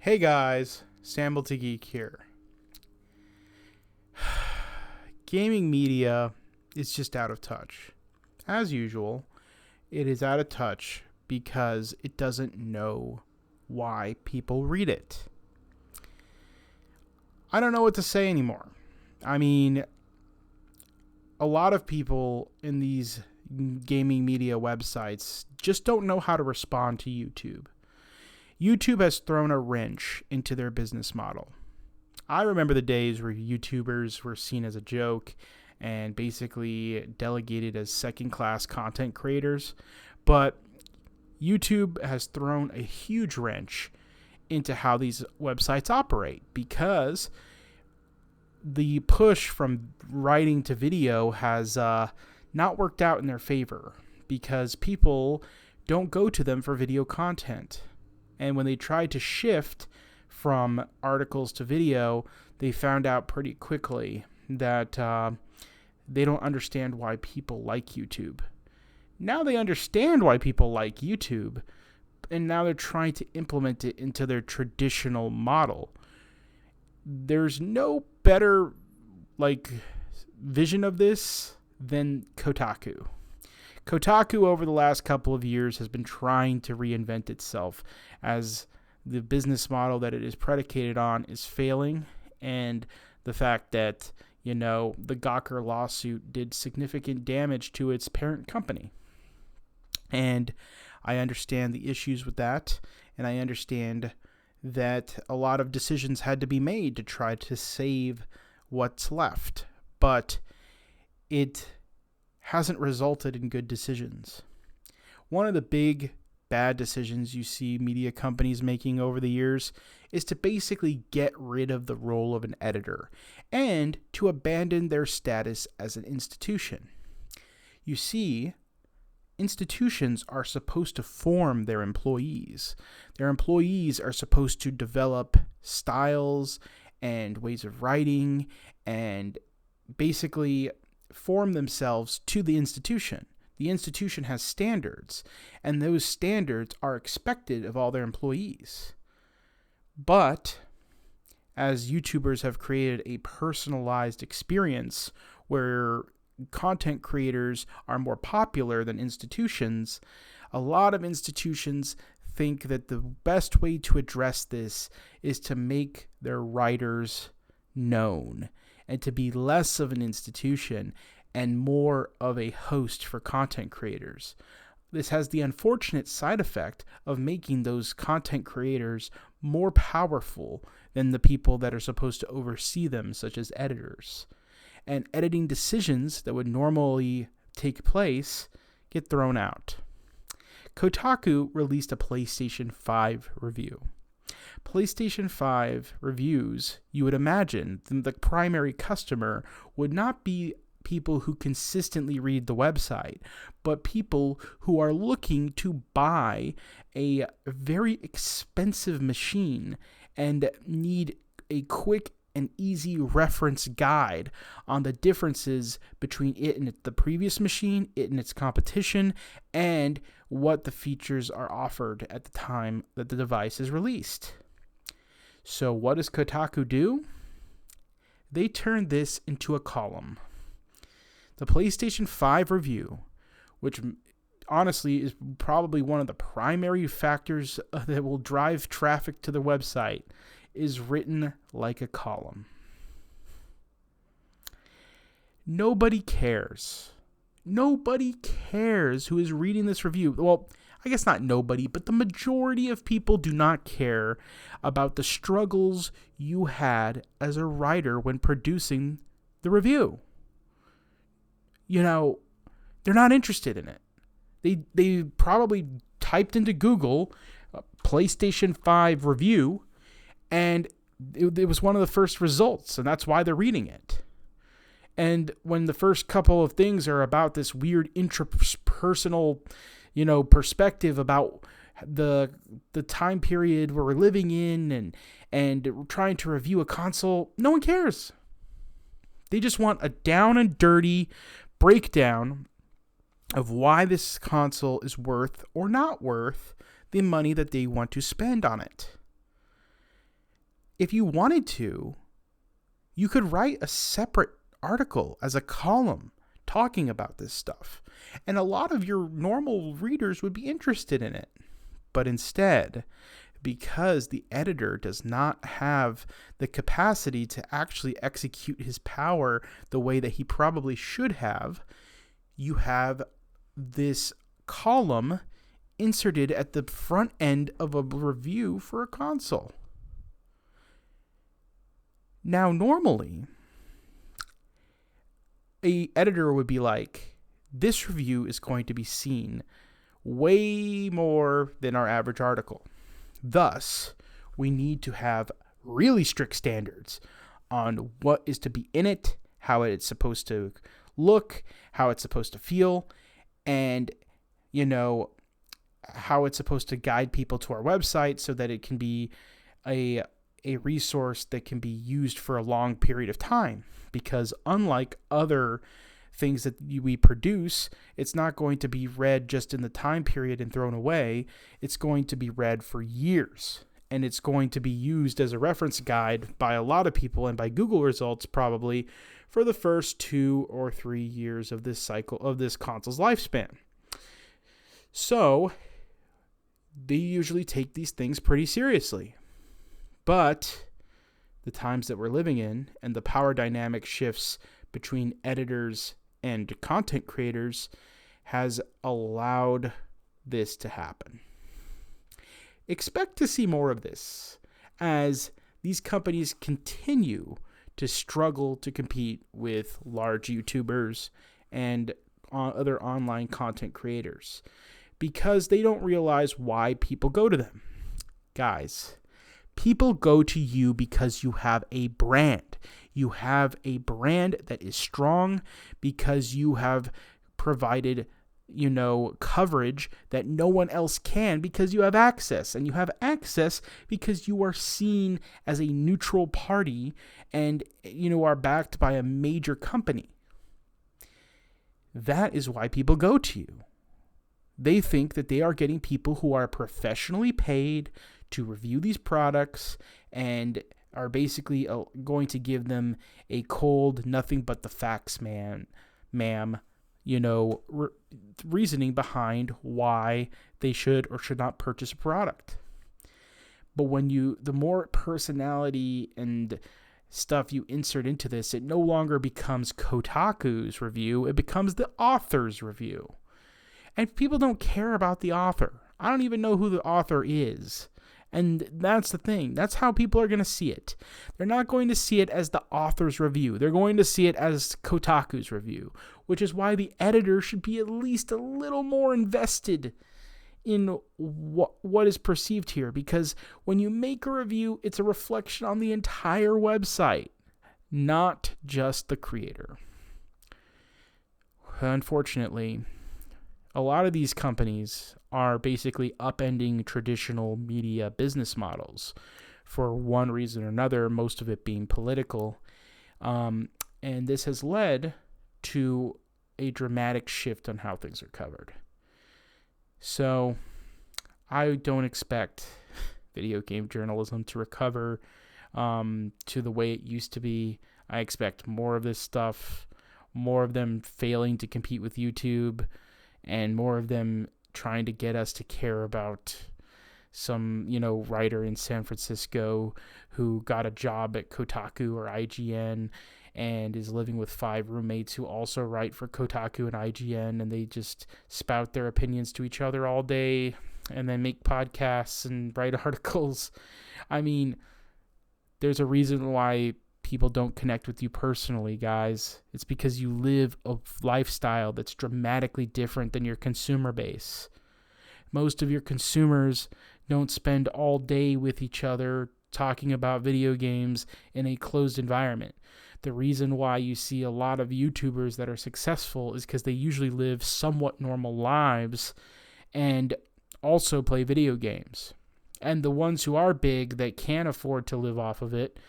Hey guys, Samble to Geek here. Gaming media is just out of touch. As usual, it is out of touch because it doesn't know why people read it. I don't know what to say anymore. I mean, a lot of people in these gaming media websites just don't know how to respond to YouTube. YouTube has thrown a wrench into their business model. I remember the days where YouTubers were seen as a joke and basically delegated as second-class content creators, but YouTube has thrown a huge wrench into how these websites operate because the push from writing to video has not worked out in their favor because people don't go to them for video content. And when they tried to shift from articles to video, they found out pretty quickly that they don't understand why people like YouTube. Now they understand why people like YouTube, and now they're trying to implement it into their traditional model. There's no better vision of this than Kotaku. Kotaku over the last couple of years has been trying to reinvent itself as the business model that it is predicated on is failing, and the fact that, the Gawker lawsuit did significant damage to its parent company. And I understand the issues with that, and I understand that a lot of decisions had to be made to try to save what's left, but it hasn't resulted in good decisions. One of the big bad decisions you see media companies making over the years is to basically get rid of the role of an editor and to abandon their status as an institution. You see, institutions are supposed to form their employees. Their employees are supposed to develop styles and ways of writing and basically form themselves to the institution. The institution has standards, and those standards are expected of all their employees. But as YouTubers have created a personalized experience where content creators are more popular than institutions, a lot of institutions think that the best way to address this is to make their writers known and to be less of an institution and more of a host for content creators. This has the unfortunate side effect of making those content creators more powerful than the people that are supposed to oversee them, such as editors. And editing decisions that would normally take place get thrown out. Kotaku released a PlayStation 5 review. PlayStation 5 reviews, you would imagine the primary customer would not be people who consistently read the website, but people who are looking to buy a very expensive machine and need a quick and easy reference guide on the differences between it and the previous machine, it and its competition, and what the features are offered at the time that the device is released. So what does Kotaku do? They turn this into a column. The PlayStation 5 review, which honestly is probably one of the primary factors that will drive traffic to the website, is written like a column. Nobody cares. Nobody cares who is reading this review. Well, I guess not nobody, but the majority of people do not care about the struggles you had as a writer when producing the review. They're not interested in it. They probably typed into Google PlayStation 5 review, and it was one of the first results, and that's why they're reading it. And when the first couple of things are about this weird intrapersonal, perspective about the time period we're living in and trying to review a console, no one cares. They just want a down and dirty breakdown of why this console is worth or not worth the money that they want to spend on it. if you wanted to, you could write a separate article as a column talking about this stuff. And a lot of your normal readers would be interested in it. But instead, because the editor does not have the capacity to actually execute his power the way that he probably should have, you have this column inserted at the front end of a review for a console. Now, normally, an editor would be like, this review is going to be seen way more than our average article. Thus, we need to have really strict standards on what is to be in it, how it's supposed to look, how it's supposed to feel, and, how it's supposed to guide people to our website so that it can be a resource that can be used for a long period of time. Because unlike other things that we produce, it's not going to be read just in the time period and thrown away. It's going to be read for years. And it's going to be used as a reference guide by a lot of people, and by Google results probably, for the first 2 or 3 years of this cycle, of this console's lifespan. So they usually take these things pretty seriously. But the times that we're living in and the power dynamic shifts between editors and content creators has allowed this to happen. Expect to see more of this as these companies continue to struggle to compete with large YouTubers and other online content creators, because they don't realize why people go to them. Guys, people go to you because you have a brand. You have a brand that is strong because you have provided, coverage that no one else can, because you have access. And you have access because you are seen as a neutral party and, are backed by a major company. That is why people go to you. They think that they are getting people who are professionally paid to review these products and are basically going to give them a cold, nothing but the facts, ma'am, reasoning behind why they should or should not purchase a product. But when the more personality and stuff you insert into this, it no longer becomes Kotaku's review, it becomes the author's review. And people don't care about the author. I don't even know who the author is. And that's the thing. That's how people are going to see it. They're not going to see it as the author's review. They're going to see it as Kotaku's review, which is why the editor should be at least a little more invested in what is perceived here. Because when you make a review, it's a reflection on the entire website, not just the creator. Unfortunately, a lot of these companies are basically upending traditional media business models for one reason or another, most of it being political. And this has led to a dramatic shift on how things are covered. So I don't expect video game journalism to recover to the way it used to be. I expect more of this stuff, more of them failing to compete with YouTube, and more of them trying to get us to care about some, writer in San Francisco who got a job at Kotaku or IGN and is living with 5 roommates who also write for Kotaku and IGN, and they just spout their opinions to each other all day and then make podcasts and write articles. I mean, there's a reason why people don't connect with you personally, guys. It's because you live a lifestyle that's dramatically different than your consumer base. Most of your consumers don't spend all day with each other talking about video games in a closed environment. The reason why you see a lot of YouTubers that are successful is because they usually live somewhat normal lives and also play video games. And the ones who are big that can afford to live off of it,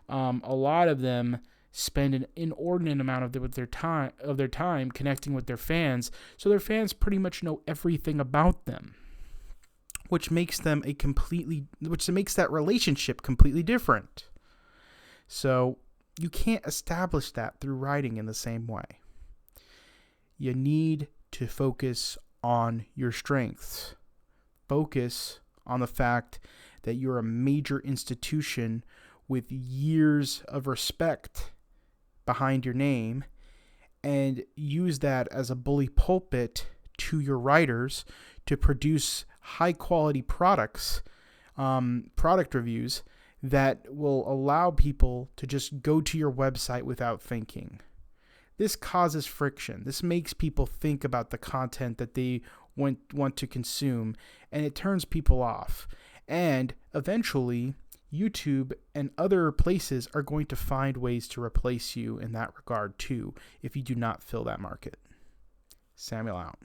a lot of them spend an inordinate amount of their time connecting with their fans, so their fans pretty much know everything about them. which makes that relationship completely different. So you can't establish that through writing in the same way. You need to focus on your strengths. Focus on the fact that you're a major institution with years of respect behind your name, and use that as a bully pulpit to your writers to produce high quality product reviews that will allow people to just go to your website without thinking. This causes friction. This makes people think about the content that they want to consume, and it turns people off. And eventually, YouTube and other places are going to find ways to replace you in that regard too, if you do not fill that market. Samuel out.